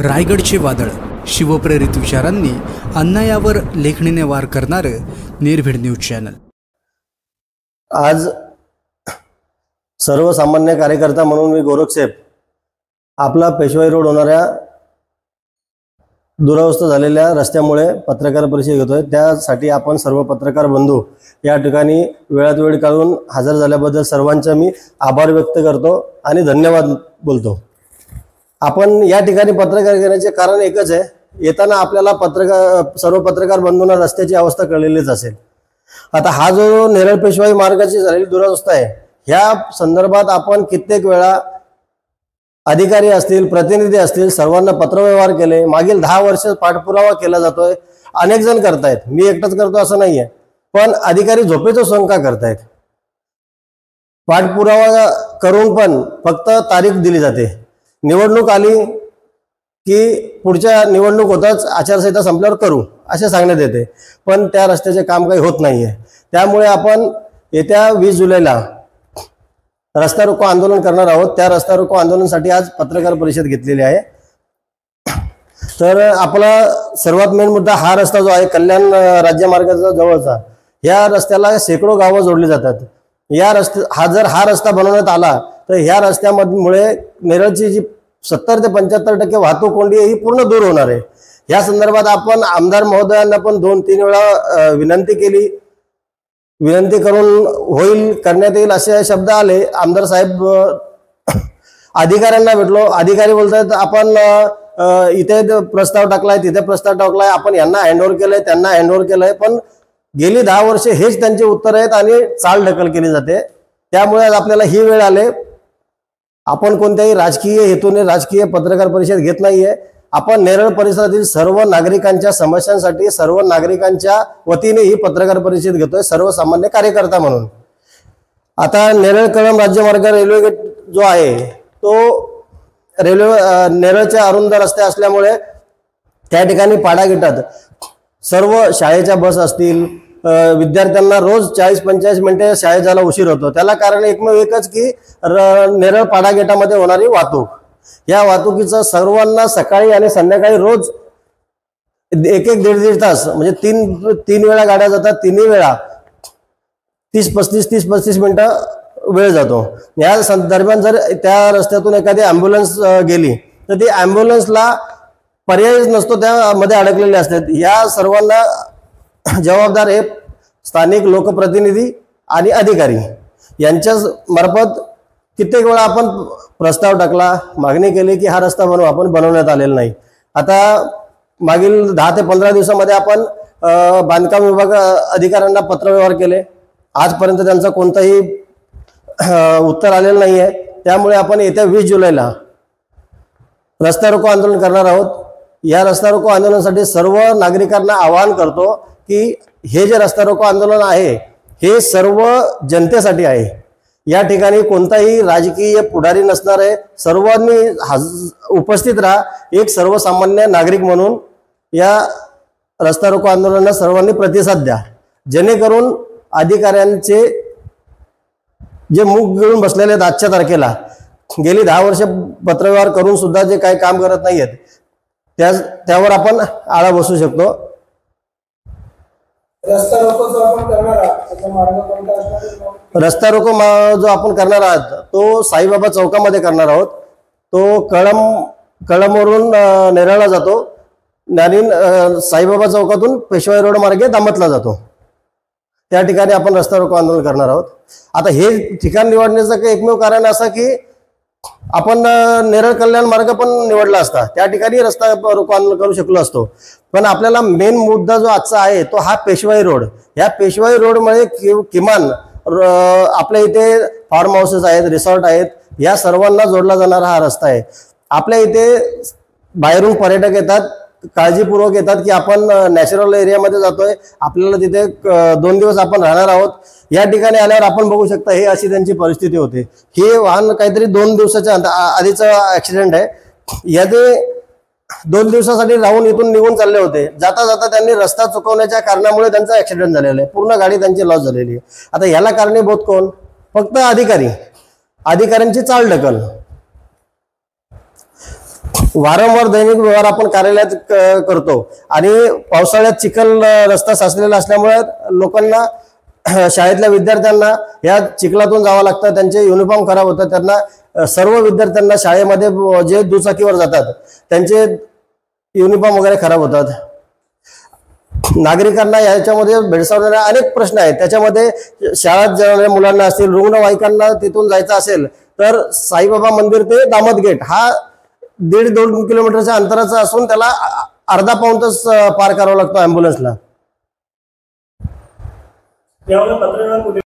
रायगडचे वादळ, शिवप्रेरित विचारांनी अन्यायावर लेखणीने वार करणारं निर्भीड न्यूज चॅनल। आज सर्वसामान्य कार्यकर्ता म्हणून मी गोरखसाहेब आपला पेशवाई रोड होणाऱ्या दुरावस्था झालेल्या रस्त्यामुळे पत्रकार परिषद घेतोय। त्यासाठी आपण सर्व पत्रकार बंधू या ठिकाणी वेळात वेळ काढून हजर झाल्याबद्दल सर्वांचा मी आभार व्यक्त करतो आणि धन्यवाद बोलतो। आपण या ठिकाणी पत्रकार घेण्याचे कारण एकच आहे, येताना आपल्याला सर्व पत्रकार बंधूंना रस्त्याची अवस्था कळलेलीच असेल। आता हा जो नेरळ पेशवाई मार्गाची झालेली दुरावस्था आहे, ह्या संदर्भात आपण कित्येक वेळा अधिकारी असतील, प्रतिनिधी असतील, सर्वांना पत्रव्यवहार केले। मागील 10 वर्ष पाठपुरावा केला जातोय, अनेक जण करतायत, मी एकटाच करतो असं नाहीये, पण अधिकारी झोपेचं सोंग का करतायत? पाठपुरावा करून पण फक्त तारीख दिली जाते, निवडणूक आली की पुढच्या निवडणूक होताच आचारसंहिता संपल्यावर करू असे सांगण्यात येते, पण त्या रस्त्याचे काम काही होत नाहीये। त्यामुळे आपण येत्या 20 जुलैला रस्ता रोको आंदोलन करणार आहोत। त्या रस्ता रोको आंदोलनासाठी आज पत्रकार परिषद घेतलेली आहे। तर आपला सर्वात मेन मुद्दा हा रस्ता जो आहे, कल्याण राज्यमार्गाचा जवळचा, या रस्त्याला शेकडो गावं जोडली जातात। या हा रस्ता बनवण्यात आला तर ह्या रस्त्यामुळे नेरळची जी 70 ते 75% वाहतूक कोंडी ही पूर्ण दूर होणार आहे। या संदर्भात आपण आमदार महोदयांना पण 2-3 वेळा विनंती करून होईल, करण्यात येईल असे शब्द आले। आमदार साहेब अधिकाऱ्यांना भेटलो, अधिकारी बोलतात आपण इथे प्रस्ताव टाकलाय, तिथे प्रस्ताव टाकलाय, आपण यांना हँडओव्हर केलंय, त्यांना हँडओव्हर केलंय, पण गेली 10 वर्षे हेच त्यांचे उत्तर आहेत आणि चाल ढकल केली जाते। त्यामुळे आज आपल्याला ही वेळ आले, आपण कोणत्याही राजकीय हेतूने राजकीय पत्रकार परिषद घेत नाहीये। आपण नेरळ परिसरातील सर्व नागरिकांच्या समस्यांसाठी सर्व नागरिकांच्या वतीने ही पत्रकार परिषद घेतोय, सर्वसामान्य कार्यकर्ता म्हणून। आता नेरळ कळंब राज्यमार्ग रेल्वे गेट जो आहे तो नेरळच्या अरुंद रस्ते असल्यामुळे त्या ठिकाणी पाडा गेटात सर्व शाळेच्या बस असतील, विद्यार्थ्यांना रोज 40-45 मिनिटे शाळेत जायला उशीर होतो। त्याला कारण एकमेव एकच की नेरळ पाडा गेटामध्ये होणारी वाहतूक, या वाहतुकीचं सर्वांना सकाळी आणि संध्याकाळी रोज 1-1, 1.5 तास म्हणजे तीन वेळा गाड्या जातात, तिन्ही वेळा 30-35 मिनिटं वेळ जातो। या दरम्यान जर त्या रस्त्यातून एखादी ॲम्ब्युलन्स गेली तर ती ॲम्ब्युलन्सला पर्यायच नसतो, त्यामध्ये अडकलेले असतात। या सर्वांना जबाबदार हे स्थानिक लोकप्रतिनिधी आणि अधिकारी यांच्या मार्फत कित्येक वेळा आपण प्रस्ताव टाकला, मागणी केली की हा रस्ता बनवा, आपण बनवण्यात आलेला नाही। आता मागील 10 ते 15 दिवसामध्ये आपण बांधकाम विभाग अधिकाऱ्यांना पत्रव्यवहार केले, आजपर्यंत त्यांचा कोणताही उत्तर आलेलं नाही आहे। त्यामुळे आपण येत्या 20 जुलैला रस्ता रोको आंदोलन करणार आहोत। या रस्ता रोको आंदोलनासाठी सर्व नागरिकांना आवाहन करतो की हे जे रस्ता रोको आंदोलन आहे हे सर्व जनतेसाठी आहे। या ठिकाणी कोणताही राजकीय पुढारी नसणार आहे, सर्वांनी उपस्थित राहा, एक सर्वसामान्य नागरिक म्हणून या रस्ता रोको आंदोलनाला सर्वांनी प्रतिसाद द्या, जेणेकरून अधिकाऱ्यांचे जे मुख गिळून बसलेले आहेत आजच्या तारखेला, गेली 10 वर्ष पत्रव्यवहार करून सुद्धा जे काही काम करत नाही आहेत त्यावर आपण आळा बसू शकतो। रस्ता रोको जो आपण करणार आहोत, रस्ता रोको जो आपण करणार आहोत तो साईबाबा चौकामध्ये करणार आहोत। तो कळंबवरून नेरळला जातो आणि साईबाबा चौकातून पेशवाई रोड मार्गे दामतला जातो, त्या ठिकाणी आपण रस्ता रोको आंदोलन करणार आहोत। आता हे ठिकाण निवडण्याचं एकमेव कारण असं की आपण नेरळ कल्याण मार्ग पण निवडला असता, त्या ठिकाणी रस्ता रोको आंदोलन करू शकलो असतो, पण आपल्याला मेन मुद्दा जो आजचा आहे तो हा पेशवाई रोड। या पेशवाई रोडमुळे किमान आपल्या इथे फार्म हाऊसेस आहेत, रिसॉर्ट आहेत, या सर्वांना जोडला जाणारा हा रस्ता आहे। आपल्या इथे बाहेरून पर्यटक येतात, काळजीपूर्वक येतात की आपण नॅचरल एरियामध्ये जातोय, आपल्याला तिथे 2 दिवस आपण राहणार आहोत। या ठिकाणी आल्यावर आपण बघू शकता हे अशी त्यांची परिस्थिती होते। हे वाहन काहीतरी 2 दिवसाच्या आधीचा ऍक्सिडेंट आहे, याचे 2 दिवसासाठी राहून इथून निघून चालले होते, जाता जाता त्यांनी रस्ता चुकवण्याच्या कारणामुळे त्यांचा ऍक्सिडेंट झालेला आहे, पूर्ण गाडी त्यांची लॉस झालेली आहे। आता याला कारणीभूत कोण? फक्त अधिकाऱ्यांची चाल ढकल। वारंवार दैनिक व्यवहार आपण कार्यालयात करतो आणि पावसाळ्यात चिखल रस्ता साचलेला असल्यामुळे लोकांना शाळेतल्या विद्यार्थ्यांना या चिखलातून जावं लागतं, त्यांचे युनिफॉर्म खराब होतात, त्यांना सर्व विद्यार्थ्यांना शाळेमध्ये जे दुचाकीवर जातात त्यांचे युनिफॉर्म वगैरे खराब होतात. नागरिकांना याच्यामध्ये भेडसावणारे अनेक प्रश्न आहेत. त्याच्यामध्ये शाळेत जाणाऱ्या मुलांना असतील, रुग्णवाहिकांना तिथून जायचं असेल तर साईबाबा मंदिर ते दामत गेट हा 1.5-2 किलोमीटरच्या अंतराचा असून त्याला अर्धा पाऊण तास पार करावा लागतो ॲम्ब्युलन्सला.